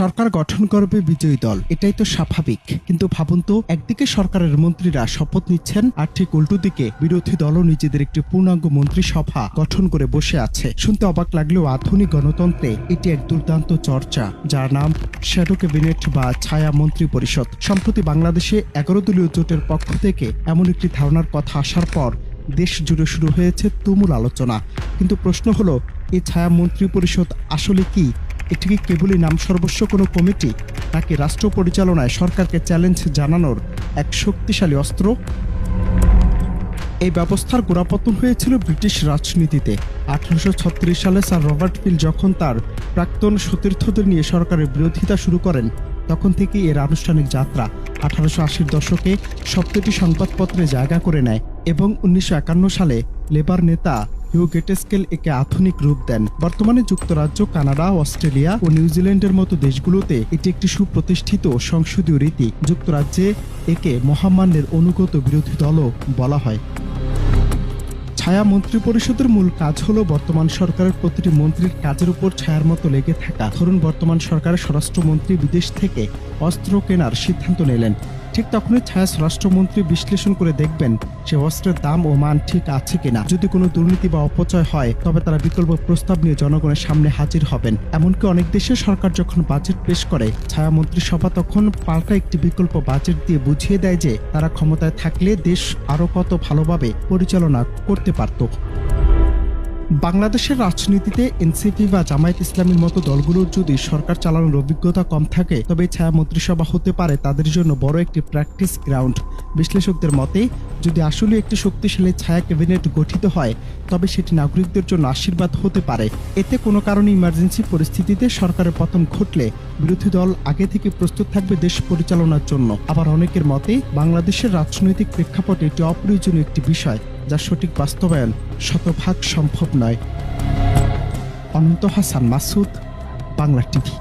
সরকার গঠন করবে বিজয়ী দল, এটাই তো স্বাভাবিক। কিন্তু ভাবুন তো, একদিকে সরকারের মন্ত্রীরা শপথ নিচ্ছেন, আর ঠিক উল্টো দিকে বিরোধী দলও নিজেদের একটি পূর্ণাঙ্গ মন্ত্রিসভা গঠন করে বসে আছে। শুনতে অবাক লাগলেও আধুনিক গণতন্ত্রে এটি এক দুর্দান্ত চর্চা, যার নাম শ্যাডো ক্যাবিনেট বা ছায়া মন্ত্রী পরিষদ। সম্প্রতি বাংলাদেশে 11 দলীয় জোটের পক্ষ থেকে এমন একটি ধারণার কথা আসার পর দেশ জুড়ে শুরু হয়েছে তুমুল আলোচনা। কিন্তু প্রশ্ন হলো, এই ছায়া মন্ত্রী পরিষদ আসলে কি? এটি কি কেবলই নাম সর্বস্ব কোনো কমিটি, নাকি রাষ্ট্র পরিচালনায় সরকারকে চ্যালেঞ্জ জানানোর এক শক্তিশালী অস্ত্র? এই ব্যবস্থার গোড়াপতন হয়েছিল ব্রিটিশ রাজনীতিতে। 1836 সালে স্যার রবার্ট পিল যখন তার প্রাক্তন সতীর্থদের নিয়ে সরকারের বিরোধিতা শুরু করেন, তখন থেকে এর আনুষ্ঠানিক যাত্রা 1880-র দশকে সবকটি সংবাদপত্রে জায়গা করে নেয় এবং 1951 সালে লেবার নেতা হিউ গেটেস্কেল একে আধুনিক রূপ দেন। বর্তমানে যুক্তরাজ্য, কানাডা, অস্ট্রেলিয়া ও নিউজিল্যান্ডের মতো দেশগুলোতে এটি একটি সুপ্রতিষ্ঠিত সংসদীয় রীতি। যুক্তরাজ্যে একে মহামান্যের অনুগত বিরোধী দলও বলা হয়। ছায়া মন্ত্রী পরিষদের মূল কাজ হলো বর্তমান সরকারের প্রতিটি মন্ত্রীর কাজের উপর ছায়ার মতো লেগে থাকা। ধরুন, বর্তমান সরকারের স্বরাষ্ট্রমন্ত্রী বিদেশ থেকে অস্ত্র কেনার সিদ্ধান্ত নিলেন, ঠিক তখনই ছায়া স্বরাষ্ট্রমন্ত্রী বিশ্লেষণ করে দেখবেন সে অস্ত্রের দাম ও মান ঠিক আছে কিনা। যদি কোনো দুর্নীতি বা অপচয় হয়, তবে তারা বিকল্প প্রস্তাব নিয়ে জনগণের সামনে হাজির হবেন। এমনকি অনেক দেশে সরকার যখন বাজেট পেশ করে, ছায়া মন্ত্রিসভা তখন পাল্টা একটি বিকল্প বাজেট দিয়ে বুঝিয়ে দেয় যে তারা ক্ষমতায় থাকলে দেশ আরও কত ভালোভাবে পরিচালনা করতে পারত। বাংলাদেশের রাজনীতিতে এনসিপি বা জামায়াত ইসলামীর মতো দলগুলোর যদি সরকার চালানোর অভিজ্ঞতা কম থাকে, তবে ছায়া মন্ত্রিসভা হতে পারে তাদের জন্য বড় একটি প্র্যাকটিস গ্রাউন্ড। বিশ্লেষকদের মতে, যদি আসলে একটি শক্তিশালী ছায়া ক্যাবিনেট গঠিত হয়, তবে সেটি নাগরিকদের জন্য আশীর্বাদ হতে পারে। এতে কোনো কারণে ইমার্জেন্সি পরিস্থিতিতে সরকারের পতন ঘটলে বিরোধী দল আগে থেকে প্রস্তুত থাকবে দেশ পরিচালনার জন্য। আবার অনেকের মতে, বাংলাদেশের রাজনৈতিক প্রেক্ষাপটে এটি অপ্রয়োজনীয় একটি বিষয়, যার সঠিক বাস্তবায়ন শতভাগ সম্ভব নয়। অনন্ত হাসান মাসুদ, বাংলা টিভি।